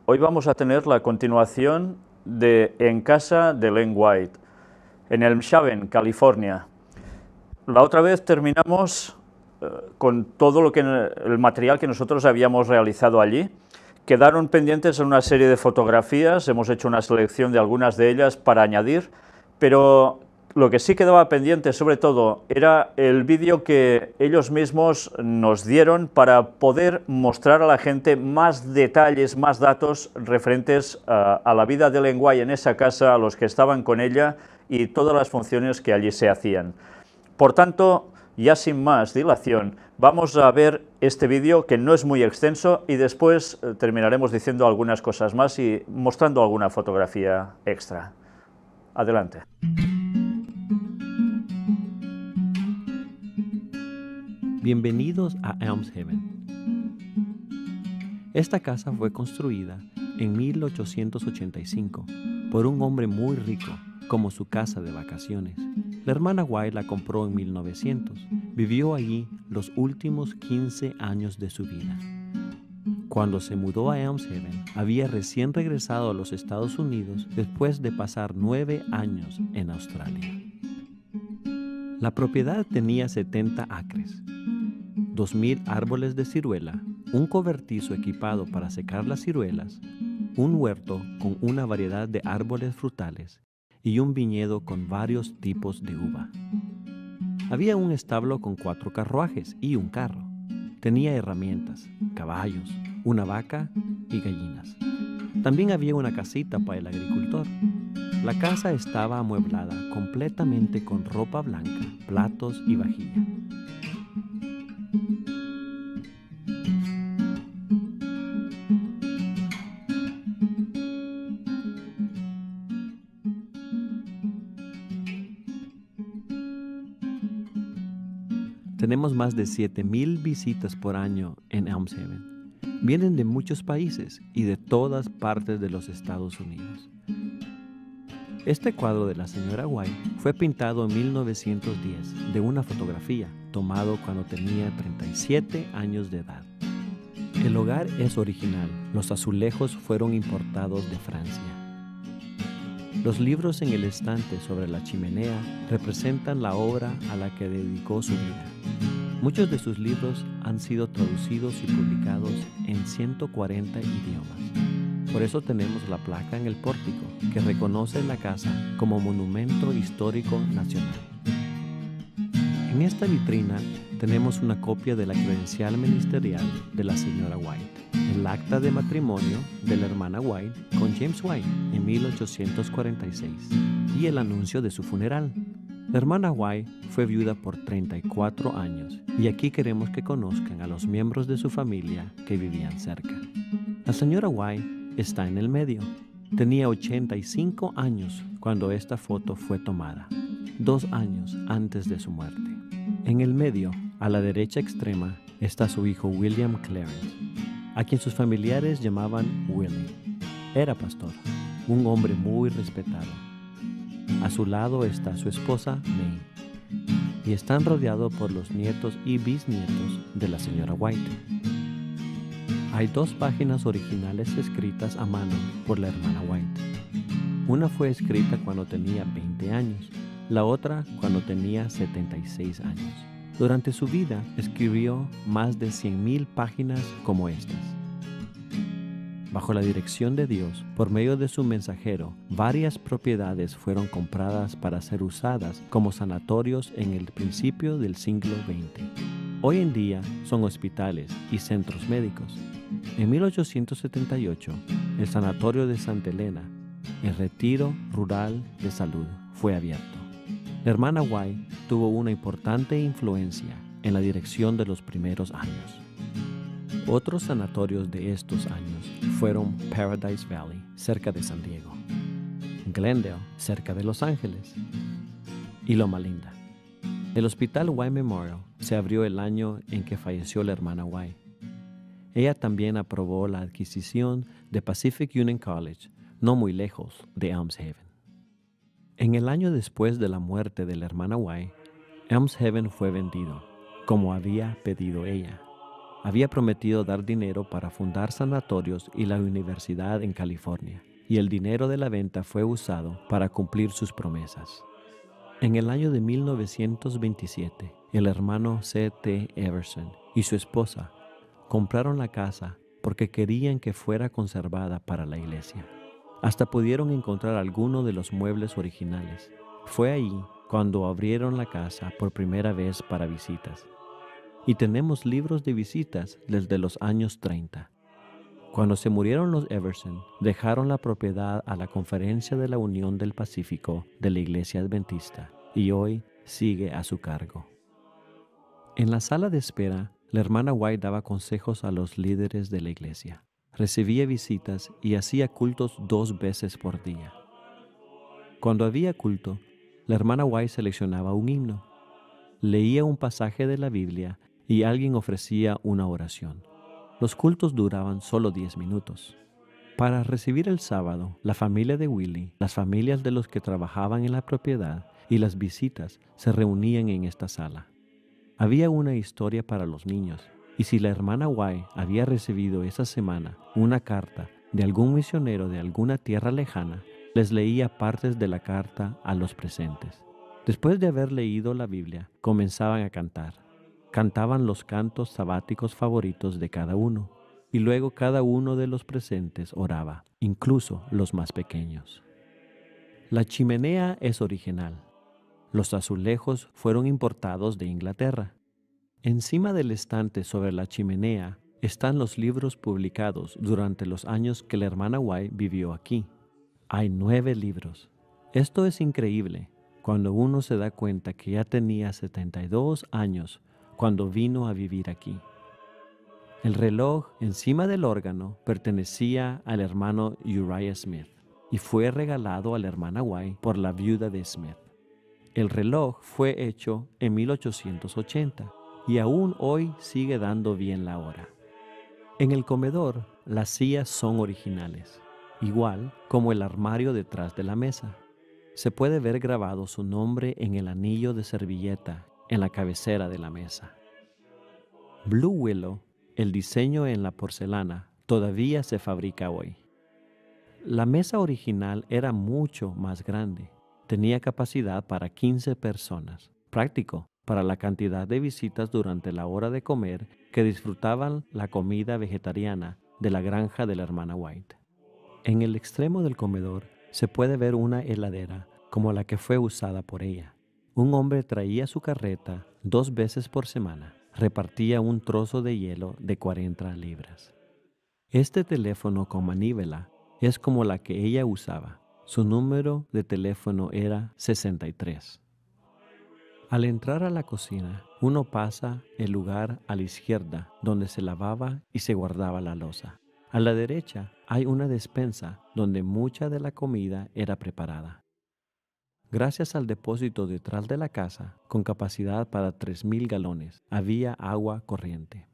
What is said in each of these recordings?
Hoy vamos a tener la continuación de En casa de Len White, en Elmshaven, California. La otra vez terminamos con todo el material que nosotros habíamos realizado allí. Quedaron pendientes una serie de fotografías, hemos hecho una selección de algunas de ellas para añadir, pero lo que sí quedaba pendiente sobre todo era el vídeo que ellos mismos nos dieron para poder mostrar a la gente más detalles, más datos referentes a la vida de Len White en esa casa, a los que estaban con ella y todas las funciones que allí se hacían. Por tanto, ya sin más dilación, vamos a ver este vídeo que no es muy extenso y después terminaremos diciendo algunas cosas más y mostrando alguna fotografía extra. Adelante. Bienvenidos a Elmshaven. Esta casa fue construida en 1885 por un hombre muy rico, como su casa de vacaciones. La hermana White la compró en 1900. Vivió allí los últimos 15 años de su vida. Cuando se mudó a Elmshaven, había recién regresado a los Estados Unidos después de pasar 9 años en Australia. La propiedad tenía 70 acres, 2,000 árboles de ciruela, un cobertizo equipado para secar las ciruelas, un huerto con una variedad de árboles frutales y un viñedo con varios tipos de uva. Había un establo con 4 carruajes y un carro. Tenía herramientas, caballos, una vaca y gallinas. También había una casita para el agricultor. La casa estaba amueblada completamente con ropa blanca, platos y vajilla. Tenemos más de 7,000 visitas por año en Elmshaven. Vienen de muchos países y de todas partes de los Estados Unidos. Este cuadro de la señora White fue pintado en 1910 de una fotografía tomado cuando tenía 37 años de edad. El hogar es original. Los azulejos fueron importados de Francia. Los libros en el estante sobre la chimenea representan la obra a la que dedicó su vida. Muchos de sus libros han sido traducidos y publicados en 140 idiomas. Por eso tenemos la placa en el pórtico que reconoce la casa como Monumento Histórico Nacional. En esta vitrina tenemos una copia de la credencial ministerial de la señora White, el acta de matrimonio de la hermana White con James White en 1846 y el anuncio de su funeral. La hermana White fue viuda por 34 años y aquí queremos que conozcan a los miembros de su familia que vivían cerca. La señora White está en el medio. Tenía 85 años cuando esta foto fue tomada, 2 años antes de su muerte. En el medio, a la derecha extrema, está su hijo William Clarence, a quien sus familiares llamaban Willie. Era pastor, un hombre muy respetado. A su lado está su esposa May, y están rodeados por los nietos y bisnietos de la señora White. Hay 2 páginas originales escritas a mano por la hermana White. Una fue escrita cuando tenía 20 años, la otra cuando tenía 76 años. Durante su vida escribió más de 100,000 páginas como estas. Bajo la dirección de Dios, por medio de su mensajero, varias propiedades fueron compradas para ser usadas como sanatorios en el principio del siglo XX. Hoy en día son hospitales y centros médicos. En 1878, el Sanatorio de Santa Elena, el Retiro Rural de Salud, fue abierto. La hermana White tuvo una importante influencia en la dirección de los primeros años. Otros sanatorios de estos años fueron Paradise Valley, cerca de San Diego, Glendale, cerca de Los Ángeles, y Loma Linda. El Hospital White Memorial se abrió el año en que falleció la hermana White. Ella también aprobó la adquisición de Pacific Union College, no muy lejos de Elmshaven. En el año después de la muerte de la hermana White, Elmshaven fue vendido, como había pedido ella. había prometido dar dinero para fundar sanatorios y la universidad en California, y el dinero de la venta fue usado para cumplir sus promesas. En el año de 1927, el hermano C.T. Everson y su esposa compraron la casa porque querían que fuera conservada para la iglesia. Hasta pudieron encontrar algunos de los muebles originales. Fue ahí cuando abrieron la casa por primera vez para visitas. Y tenemos libros de visitas desde los años 30. Cuando se murieron los Everson, dejaron la propiedad a la Conferencia de la Unión del Pacífico de la Iglesia Adventista y hoy sigue a su cargo. En la sala de espera, la hermana White daba consejos a los líderes de la iglesia. Recibía visitas y hacía cultos 2 veces por día. Cuando había culto, la hermana White seleccionaba un himno, leía un pasaje de la Biblia y alguien ofrecía una oración. Los cultos duraban solo 10 minutos. Para recibir el sábado, la familia de Willie, las familias de los que trabajaban en la propiedad y las visitas se reunían en esta sala. Había una historia para los niños, y si la hermana White había recibido esa semana una carta de algún misionero de alguna tierra lejana, les leía partes de la carta a los presentes. Después de haber leído la Biblia, comenzaban a cantar. Cantaban los cantos sabáticos favoritos de cada uno, y luego cada uno de los presentes oraba, incluso los más pequeños. La chimenea es original. Los azulejos fueron importados de Inglaterra. Encima del estante sobre la chimenea están los libros publicados durante los años que la hermana White vivió aquí. Hay 9 libros. Esto es increíble cuando uno se da cuenta que ya tenía 72 años cuando vino a vivir aquí. El reloj encima del órgano pertenecía al hermano Uriah Smith y fue regalado a la hermana White por la viuda de Smith. El reloj fue hecho en 1880 y aún hoy sigue dando bien la hora. En el comedor, las sillas son originales, igual como el armario detrás de la mesa. Se puede ver grabado su nombre en el anillo de servilleta en la cabecera de la mesa. Blue Willow, el diseño en la porcelana, todavía se fabrica hoy. La mesa original era mucho más grande. Tenía capacidad para 15 personas, práctico para la cantidad de visitas durante la hora de comer que disfrutaban la comida vegetariana de la granja de la hermana White. En el extremo del comedor se puede ver una heladera como la que fue usada por ella. Un hombre traía su carreta 2 veces por semana, repartía un trozo de hielo de 40 libras. Este teléfono con manivela es como la que ella usaba. Su número de teléfono era 63. Al entrar a la cocina, uno pasa el lugar a la izquierda donde se lavaba y se guardaba la loza. A la derecha hay una despensa donde mucha de la comida era preparada. Gracias al depósito detrás de la casa, con capacidad para 3,000 galones, había agua corriente.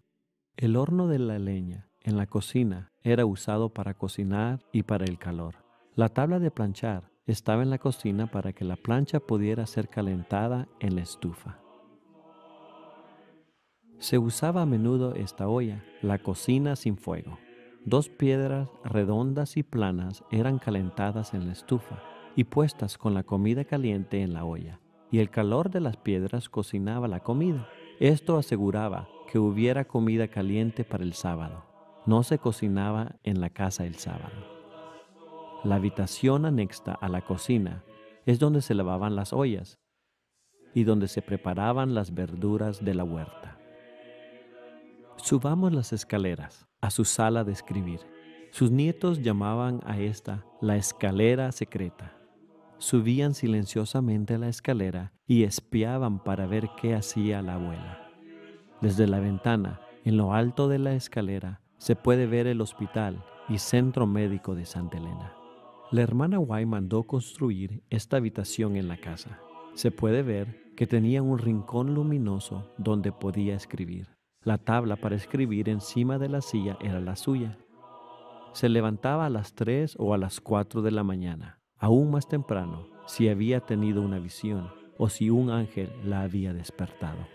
El horno de la leña en la cocina era usado para cocinar y para el calor. La tabla de planchar estaba en la cocina para que la plancha pudiera ser calentada en la estufa. Se usaba a menudo esta olla, la cocina sin fuego. 2 piedras redondas y planas eran calentadas en la estufa y puestas con la comida caliente en la olla, y el calor de las piedras cocinaba la comida. Esto aseguraba que hubiera comida caliente para el sábado. No se cocinaba en la casa el sábado. La habitación anexa a la cocina es donde se lavaban las ollas y donde se preparaban las verduras de la huerta. Subamos las escaleras a su sala de escribir. Sus nietos llamaban a esta la escalera secreta. Subían silenciosamente la escalera y espiaban para ver qué hacía la abuela. Desde la ventana, en lo alto de la escalera, se puede ver el hospital y centro médico de Santa Elena. La hermana White mandó construir esta habitación en la casa. Se puede ver que tenía un rincón luminoso donde podía escribir. La tabla para escribir encima de la silla era la suya. Se levantaba a las 3 o a las 4 de la mañana, aún más temprano, si había tenido una visión o si un ángel la había despertado.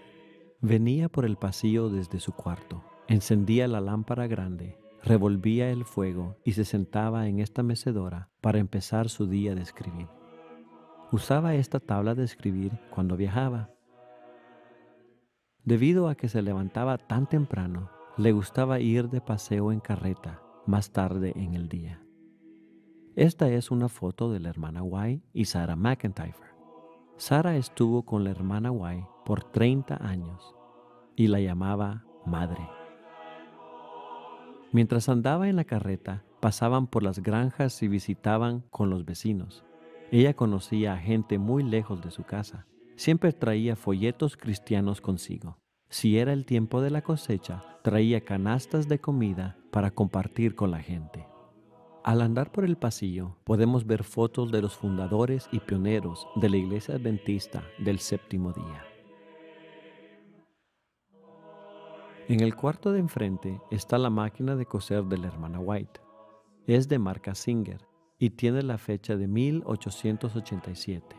Venía por el pasillo desde su cuarto, Encendía la lámpara grande, revolvía el fuego y se sentaba en esta mecedora para empezar su día de escribir. Usaba esta tabla de escribir cuando viajaba. Debido a que se levantaba tan temprano, le gustaba ir de paseo en carreta más tarde en el día. Esta es una foto de la hermana White y Sarah McIntyre. Sarah estuvo con la hermana White por 30 años y la llamaba madre. Mientras andaba en la carreta, pasaban por las granjas y visitaban con los vecinos. Ella conocía a gente muy lejos de su casa. Siempre traía folletos cristianos consigo. Si era el tiempo de la cosecha, traía canastas de comida para compartir con la gente. Al andar por el pasillo, podemos ver fotos de los fundadores y pioneros de la Iglesia Adventista del Séptimo Día. En el cuarto de enfrente está la máquina de coser de la hermana White. Es de marca Singer y tiene la fecha de 1887.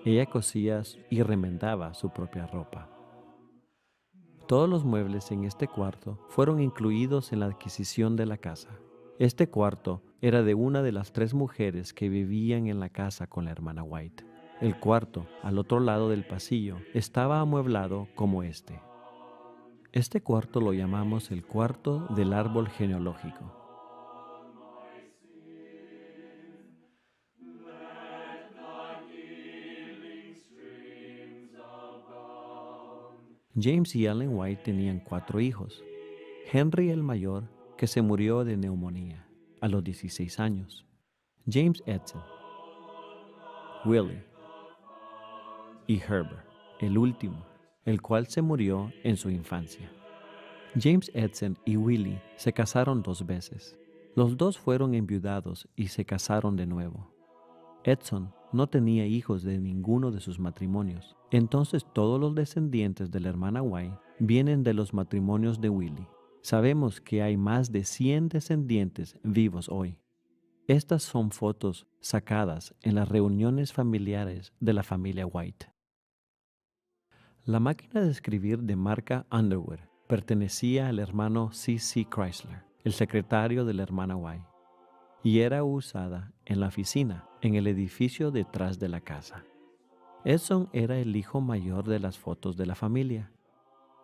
Ella cosía y remendaba su propia ropa. Todos los muebles en este cuarto fueron incluidos en la adquisición de la casa. Este cuarto era de una de las 3 mujeres que vivían en la casa con la hermana White. El cuarto, al otro lado del pasillo, estaba amueblado como este. Este cuarto lo llamamos el cuarto del árbol genealógico. James y Ellen White tenían 4 hijos. Henry el mayor, que se murió de neumonía a los 16 años. James Edson, Willie y Herbert, el último, el cual se murió en su infancia. James Edson y Willie se casaron 2 veces. Los 2 fueron enviudados y se casaron de nuevo. Edson no tenía hijos de ninguno de sus matrimonios. Entonces todos los descendientes de la hermana White vienen de los matrimonios de Willie. Sabemos que hay más de 100 descendientes vivos hoy. Estas son fotos sacadas en las reuniones familiares de la familia White. La máquina de escribir de marca Underwood pertenecía al hermano C.C. Chrysler, el secretario de la hermana White, y era usada en la oficina, en el edificio detrás de la casa. Edson era el hijo mayor de las fotos de la familia.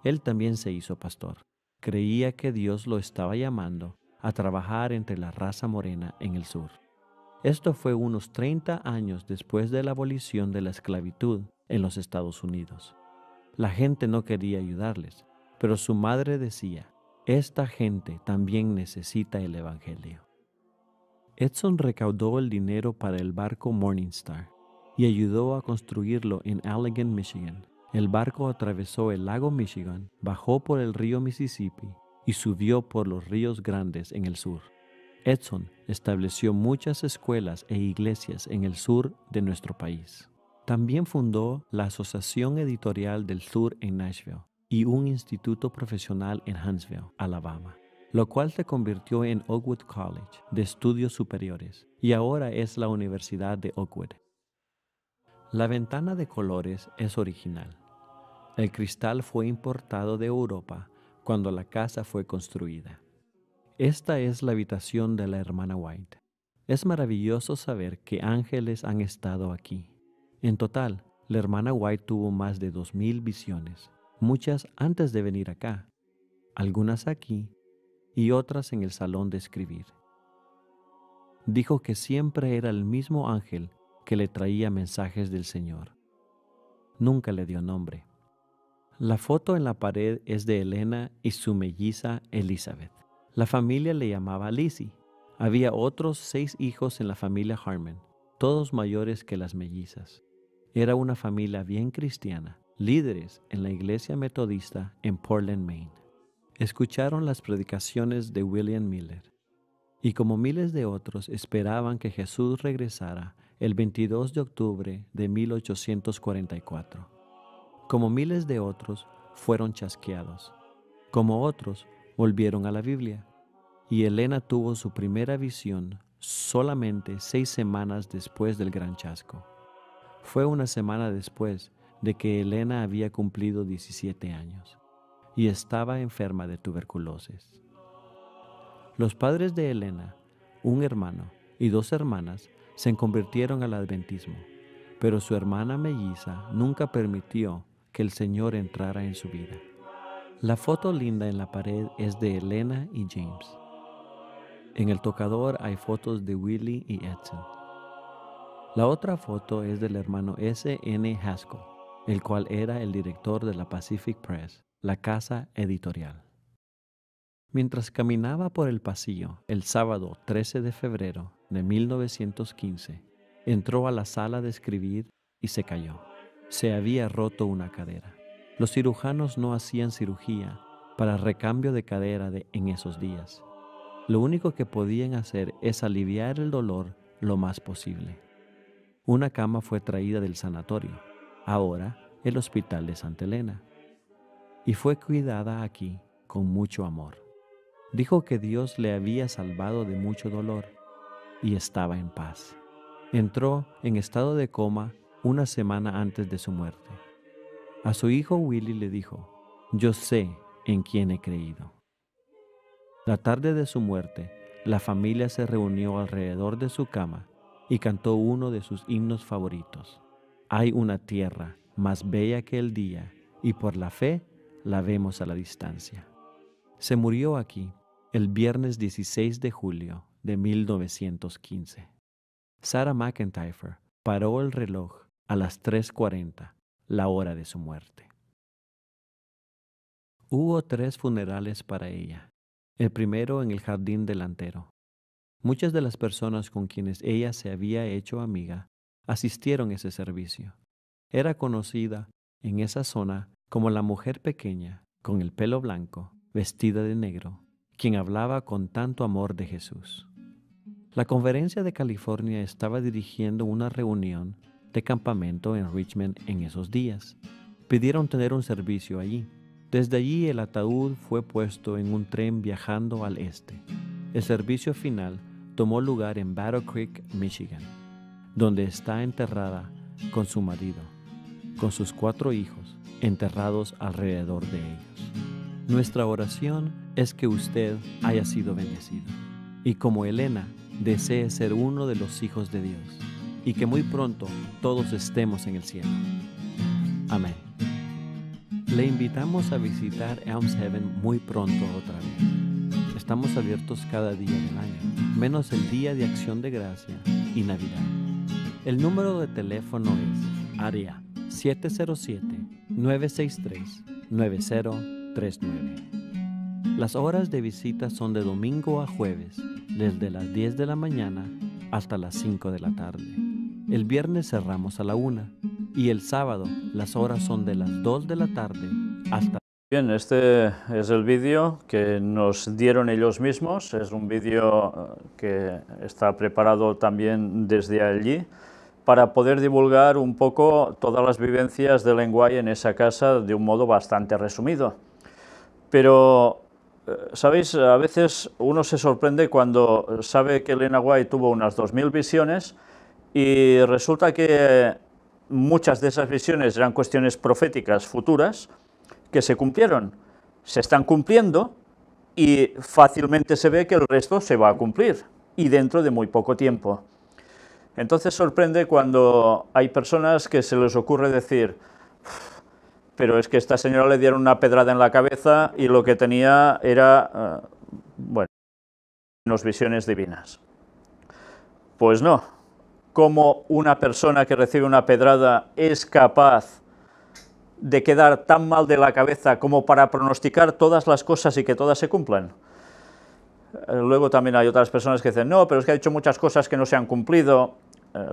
Él también se hizo pastor. Creía que Dios lo estaba llamando a trabajar entre la raza morena en el sur. Esto fue unos 30 años después de la abolición de la esclavitud en los Estados Unidos. La gente no quería ayudarles, pero su madre decía, esta gente también necesita el evangelio. Edson recaudó el dinero para el barco Morningstar y ayudó a construirlo en Allegan, Michigan. El barco atravesó el lago Michigan, bajó por el río Mississippi y subió por los ríos grandes en el sur. Edson estableció muchas escuelas e iglesias en el sur de nuestro país. También fundó la Asociación Editorial del Sur en Nashville y un instituto profesional en Huntsville, Alabama, lo cual se convirtió en Oakwood College de Estudios Superiores y ahora es la Universidad de Oakwood. La ventana de colores es original. El cristal fue importado de Europa cuando la casa fue construida. Esta es la habitación de la hermana White. Es maravilloso saber que ángeles han estado aquí. En total, la hermana White tuvo más de 2000 visiones, muchas antes de venir acá, algunas aquí y otras en el salón de escribir. Dijo que siempre era el mismo ángel que le traía mensajes del Señor. Nunca le dio nombre. La foto en la pared es de Elena y su melliza Elizabeth. La familia le llamaba Lizzie. Había otros 6 hijos en la familia Harmon, todos mayores que las mellizas. Era una familia bien cristiana, líderes en la iglesia metodista en Portland, Maine. Escucharon las predicaciones de William Miller y como miles de otros esperaban que Jesús regresara el 22 de octubre de 1844. Como miles de otros fueron chasqueados. Como otros volvieron a la Biblia. Y Elena tuvo su primera visión solamente 6 semanas después del gran chasco. Fue una semana después de que Elena había cumplido 17 años. y estaba enferma de tuberculosis. Los padres de Elena, un hermano y 2 hermanas, se convirtieron al adventismo, pero su hermana melliza nunca permitió que el Señor entrara en su vida. La foto linda en la pared es de Elena y James. En el tocador hay fotos de Willie y Edson. La otra foto es del hermano S.N. Haskell, el cual era el director de la Pacific Press, la casa editorial. Mientras caminaba por el pasillo el sábado 13 de febrero de 1915, entró a la sala de escribir y se cayó. Se había roto una cadera. Los cirujanos no hacían cirugía para recambio de cadera en esos días. Lo único que podían hacer es aliviar el dolor lo más posible. Una cama fue traída del sanatorio, ahora el Hospital de Santa Elena, y fue cuidada aquí con mucho amor. Dijo que Dios le había salvado de mucho dolor y estaba en paz. Entró en estado de coma una semana antes de su muerte. A su hijo Willie le dijo: «Yo sé en quién he creído». La tarde de su muerte, la familia se reunió alrededor de su cama y cantó uno de sus himnos favoritos. Hay una tierra más bella que el día, y por la fe la vemos a la distancia. Se murió aquí el viernes 16 de julio de 1915. Sarah McIntyre paró el reloj a las 3:40, la hora de su muerte. Hubo 3 funerales para ella, el primero en el jardín delantero. Muchas de las personas con quienes ella se había hecho amiga asistieron a ese servicio. Era conocida en esa zona como la mujer pequeña, con el pelo blanco, vestida de negro, quien hablaba con tanto amor de Jesús. La Conferencia de California estaba dirigiendo una reunión de campamento en Richmond en esos días. Pidieron tener un servicio allí. Desde allí el ataúd fue puesto en un tren viajando al este. El servicio final tomó lugar en Battle Creek, Michigan, donde está enterrada con su marido, con sus 4 hijos enterrados alrededor de ellos. Nuestra oración es que usted haya sido bendecido y, como Elena, desee ser uno de los hijos de Dios y que muy pronto todos estemos en el cielo. Amén. Le invitamos a visitar Elms Heaven muy pronto otra vez. Estamos abiertos cada día del año, menos el Día de Acción de Gracia y Navidad. El número de teléfono es área 707-963-9039. Las horas de visita son de domingo a jueves, desde las 10 de la mañana hasta las 5 de la tarde. El viernes cerramos a la 1 y el sábado las horas son de las 2 de la tarde hasta... Bien, este es el vídeo que nos dieron ellos mismos. Es un vídeo que está preparado también desde allí para poder divulgar un poco todas las vivencias de Ellen White en esa casa de un modo bastante resumido. Pero, ¿sabéis? A veces uno se sorprende cuando sabe que Ellen White tuvo unas 2000 visiones y resulta que muchas de esas visiones eran cuestiones proféticas futuras que se cumplieron, se están cumpliendo y fácilmente se ve que el resto se va a cumplir y dentro de muy poco tiempo. Entonces sorprende cuando hay personas que se les ocurre decir: pero es que a esta señora le dieron una pedrada en la cabeza y lo que tenía era, bueno, unas visiones divinas. Pues no. ¿Cómo una persona que recibe una pedrada es capaz de quedar tan mal de la cabeza como para pronosticar todas las cosas y que todas se cumplan? Luego también hay otras personas que dicen: no, pero es que ha dicho muchas cosas que no se han cumplido.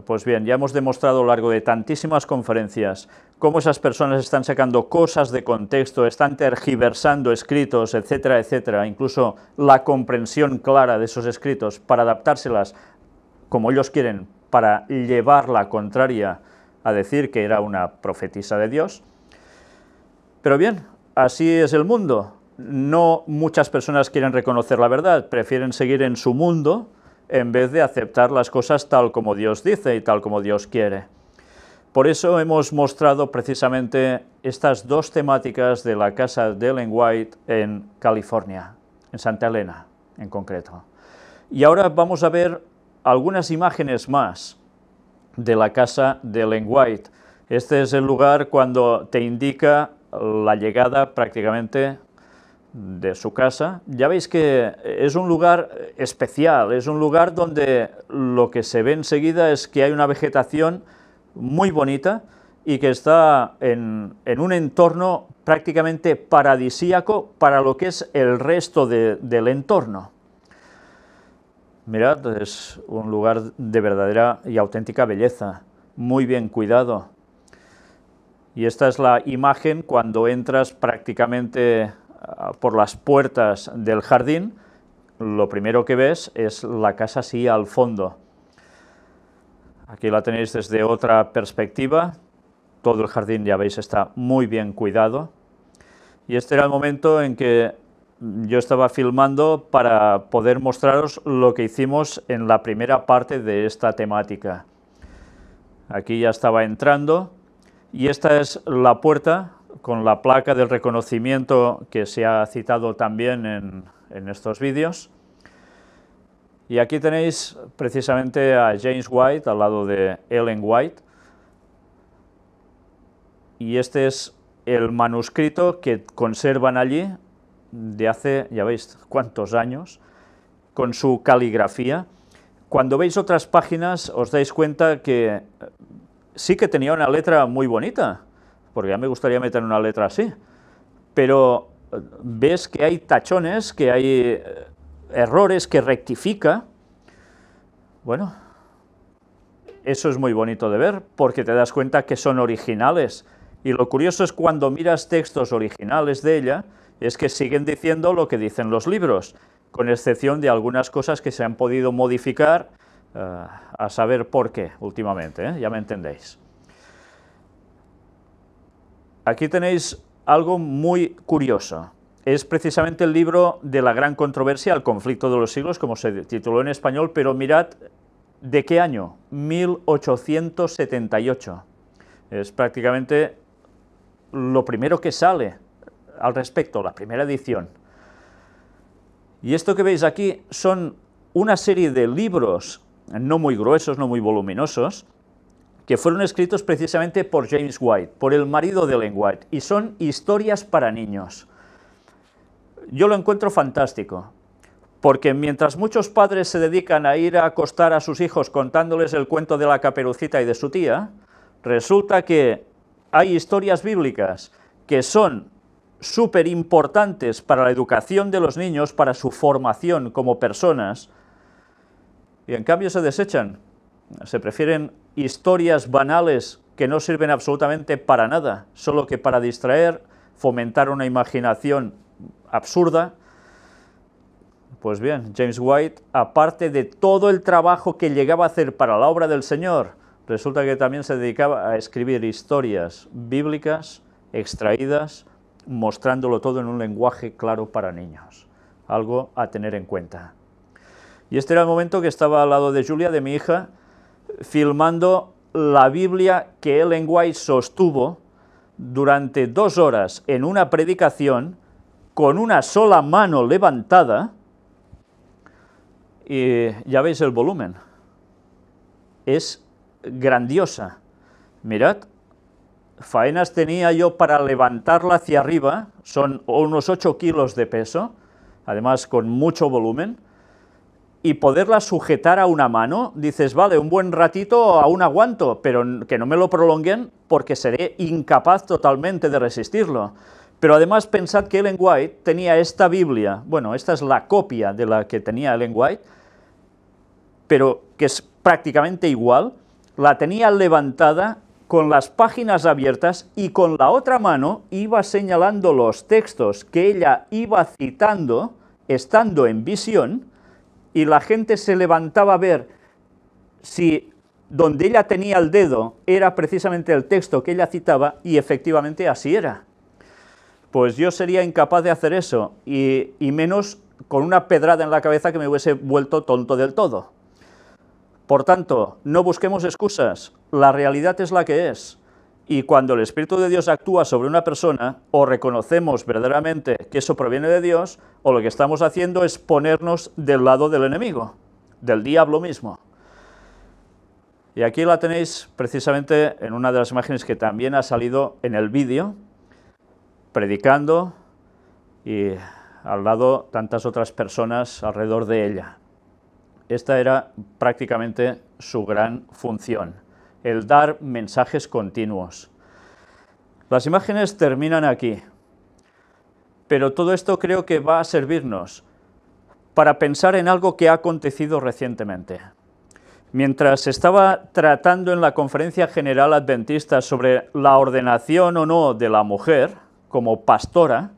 Pues bien, ya hemos demostrado a lo largo de tantísimas conferencias cómo esas personas están sacando cosas de contexto, están tergiversando escritos, etcétera, etcétera, incluso la comprensión clara de esos escritos para adaptárselas como ellos quieren, para llevar la contraria a decir que era una profetisa de Dios. Pero bien, así es el mundo. No muchas personas quieren reconocer la verdad, prefieren seguir en su mundo en vez de aceptar las cosas tal como Dios dice y tal como Dios quiere. Por eso hemos mostrado precisamente estas dos temáticas de la casa de Ellen White en California, en Santa Elena en concreto. Y ahora vamos a ver algunas imágenes más de la casa de Ellen White. Este es el lugar cuando te indica la llegada prácticamente de su casa. Ya veis que es un lugar especial, es un lugar donde lo que se ve enseguida es que hay una vegetación muy bonita y que está en un entorno prácticamente paradisíaco para lo que es el resto del entorno. Mirad, es un lugar de verdadera y auténtica belleza, muy bien cuidado. Y esta es la imagen cuando entras prácticamente por las puertas del jardín. Lo primero que ves es la casa así al fondo. Aquí la tenéis desde otra perspectiva. Todo el jardín, ya veis, está muy bien cuidado. Y este era el momento en que yo estaba filmando para poder mostraros lo que hicimos en la primera parte de esta temática. Aquí ya estaba entrando y esta es la puerta con la placa del reconocimiento que se ha citado también en estos vídeos. Y aquí tenéis precisamente a James White al lado de Ellen White. Y este es el manuscrito que conservan allí de hace, ya veis, cuántos años, con su caligrafía. Cuando veis otras páginas os dais cuenta que sí que tenía una letra muy bonita, porque ya me gustaría meter una letra así, pero ves que hay tachones, que hay errores, que rectifica. Bueno, eso es muy bonito de ver, porque te das cuenta que son originales. Y lo curioso es cuando miras textos originales de ella, es que siguen diciendo lo que dicen los libros, con excepción de algunas cosas que se han podido modificar, a saber por qué últimamente, ya me entendéis. Aquí tenéis algo muy curioso. Es precisamente el libro de la gran controversia, El conflicto de los siglos, como se tituló en español, pero mirad de qué año, 1878. Es prácticamente lo primero que sale al respecto, la primera edición. Y esto que veis aquí son una serie de libros, no muy gruesos, no muy voluminosos, que fueron escritos precisamente por James White, por el marido de Ellen White, y son historias para niños. Yo lo encuentro fantástico, porque mientras muchos padres se dedican a ir a acostar a sus hijos contándoles el cuento de la Caperucita y de su tía, resulta que hay historias bíblicas que son súper importantes para la educación de los niños, para su formación como personas, y en cambio se desechan. Se prefieren historias banales que no sirven absolutamente para nada, solo que para distraer, fomentar una imaginación absurda. Pues bien, James White, aparte de todo el trabajo que llegaba a hacer para la obra del Señor, resulta que también se dedicaba a escribir historias bíblicas extraídas, mostrándolo todo en un lenguaje claro para niños. Algo a tener en cuenta. Y este era el momento que estaba al lado de Julia, de mi hija, filmando la Biblia que Ellen White sostuvo durante 2 horas en una predicación con una sola mano levantada, y ya veis el volumen. Es grandiosa. Mirad, faenas tenía yo para levantarla hacia arriba, son unos 8 kilos de peso, además con mucho volumen, y poderla sujetar a una mano, dices, vale, un buen ratito aún aguanto, pero que no me lo prolonguen porque seré incapaz totalmente de resistirlo. Pero además pensad que Ellen White tenía esta Biblia, bueno, esta es la copia de la que tenía Ellen White, pero que es prácticamente igual, la tenía levantada con las páginas abiertas y con la otra mano iba señalando los textos que ella iba citando, estando en visión, y la gente se levantaba a ver si donde ella tenía el dedo era precisamente el texto que ella citaba, y efectivamente así era. Pues yo sería incapaz de hacer eso, y menos con una pedrada en la cabeza que me hubiese vuelto tonto del todo. Por tanto, no busquemos excusas, la realidad es la que es. Y cuando el Espíritu de Dios actúa sobre una persona, o reconocemos verdaderamente que eso proviene de Dios, o lo que estamos haciendo es ponernos del lado del enemigo, del diablo mismo. Y aquí la tenéis precisamente en una de las imágenes que también ha salido en el vídeo, predicando, y al lado tantas otras personas alrededor de ella. Esta era prácticamente su gran función, el dar mensajes continuos. Las imágenes terminan aquí, pero todo esto creo que va a servirnos para pensar en algo que ha acontecido recientemente. Mientras estaba tratando en la Conferencia General Adventista sobre la ordenación o no de la mujer como pastora,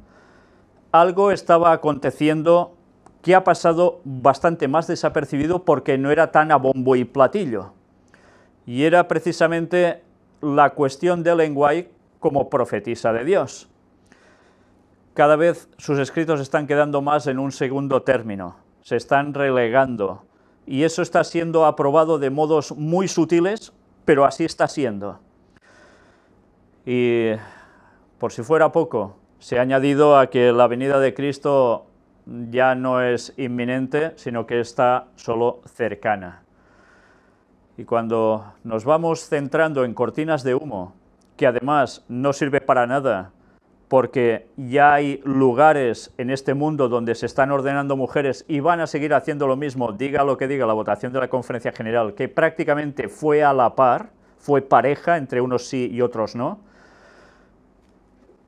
algo estaba aconteciendo que ha pasado bastante más desapercibido porque no era tan a bombo y platillo. Y era precisamente la cuestión de Ellen White como profetisa de Dios. Cada vez sus escritos están quedando más en un segundo término, se están relegando, y eso está siendo aprobado de modos muy sutiles, pero así está siendo. Y por si fuera poco, se ha añadido a que la venida de Cristo ya no es inminente, sino que está solo cercana. Y cuando nos vamos centrando en cortinas de humo, que además no sirve para nada, porque ya hay lugares en este mundo donde se están ordenando mujeres y van a seguir haciendo lo mismo, diga lo que diga la votación de la Conferencia General, que prácticamente fue a la par, fue pareja entre unos sí y otros no.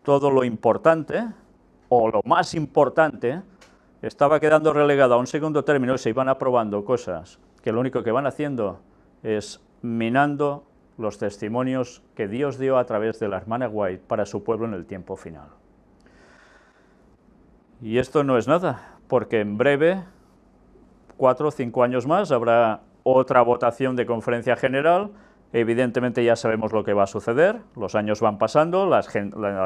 Todo lo importante, o lo más importante, estaba quedando relegado a un segundo término y se iban aprobando cosas que lo único que van haciendo es minando los testimonios que Dios dio a través de la hermana White para su pueblo en el tiempo final. Y esto no es nada, porque en breve, 4 o 5 años más, habrá otra votación de Conferencia General. Evidentemente ya sabemos lo que va a suceder, los años van pasando, las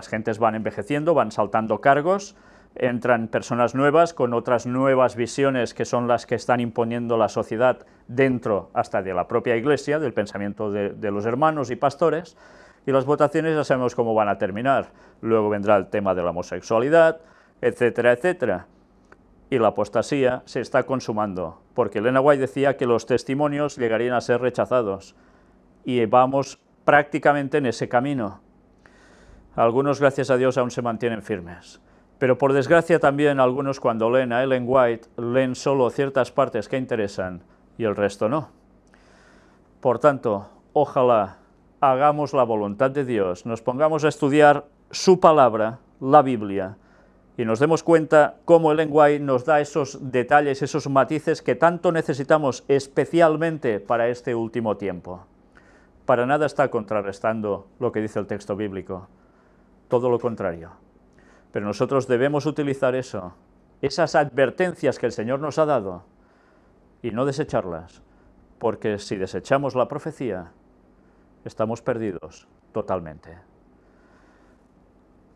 gentes van envejeciendo, van saltando cargos, entran personas nuevas con otras nuevas visiones que son las que están imponiendo la sociedad dentro hasta de la propia Iglesia, del pensamiento de los hermanos y pastores, y las votaciones ya sabemos cómo van a terminar. Luego vendrá el tema de la homosexualidad, etcétera, etcétera. Y la apostasía se está consumando, porque Ellen White decía que los testimonios llegarían a ser rechazados, y vamos prácticamente en ese camino. Algunos, gracias a Dios, aún se mantienen firmes. Pero por desgracia también algunos cuando leen a Ellen White, leen solo ciertas partes que interesan y el resto no. Por tanto, ojalá hagamos la voluntad de Dios, nos pongamos a estudiar su palabra, la Biblia, y nos demos cuenta cómo Ellen White nos da esos detalles, esos matices que tanto necesitamos especialmente para este último tiempo. Para nada está contrarrestando lo que dice el texto bíblico, todo lo contrario. Pero nosotros debemos utilizar eso, esas advertencias que el Señor nos ha dado, y no desecharlas, porque si desechamos la profecía, estamos perdidos totalmente.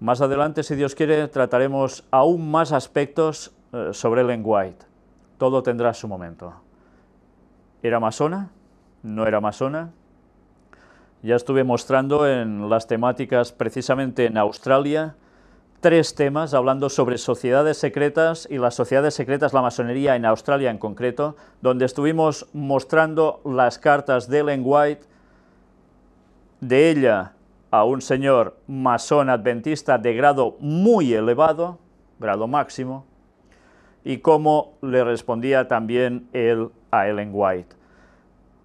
Más adelante, si Dios quiere, trataremos aún más aspectos sobre Ellen White. Todo tendrá su momento. ¿Era masona? ¿No era masona? Ya estuve mostrando en las temáticas, precisamente en Australia, 3 temas hablando sobre sociedades secretas y las sociedades secretas, la masonería en Australia en concreto, donde estuvimos mostrando las cartas de Ellen White, de ella a un señor masón adventista de grado muy elevado, grado máximo, y cómo le respondía también él a Ellen White.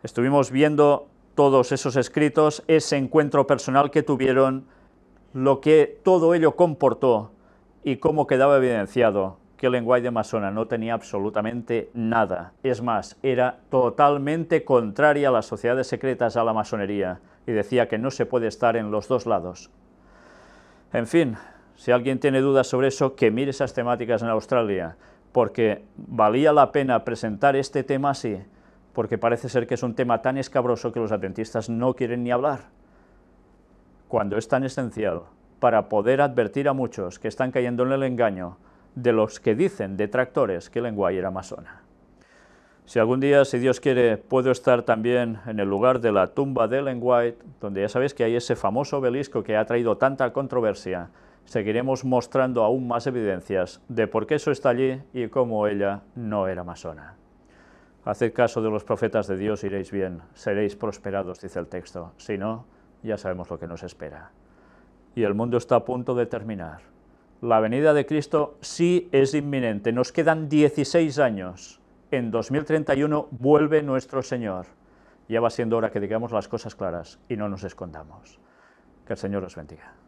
Estuvimos viendo todos esos escritos, ese encuentro personal que tuvieron, lo que todo ello comportó y cómo quedaba evidenciado que Ellen White de masona no tenía absolutamente nada. Es más, era totalmente contraria a las sociedades secretas, a la masonería, y decía que no se puede estar en los dos lados. En fin, si alguien tiene dudas sobre eso, que mire esas temáticas en Australia, porque valía la pena presentar este tema así, porque parece ser que es un tema tan escabroso que los adventistas no quieren ni hablar, cuando es tan esencial para poder advertir a muchos que están cayendo en el engaño de los que dicen detractores que Ellen White era masona. Si algún día, si Dios quiere, puedo estar también en el lugar de la tumba de Ellen White, donde ya sabéis que hay ese famoso obelisco que ha traído tanta controversia, seguiremos mostrando aún más evidencias de por qué eso está allí y cómo ella no era masona. Haced caso de los profetas de Dios, iréis bien, seréis prosperados, dice el texto. Si no, ya sabemos lo que nos espera. Y el mundo está a punto de terminar. La venida de Cristo sí es inminente, nos quedan 16 años. En 2031 vuelve nuestro Señor. Ya va siendo hora que digamos las cosas claras y no nos escondamos. Que el Señor os bendiga.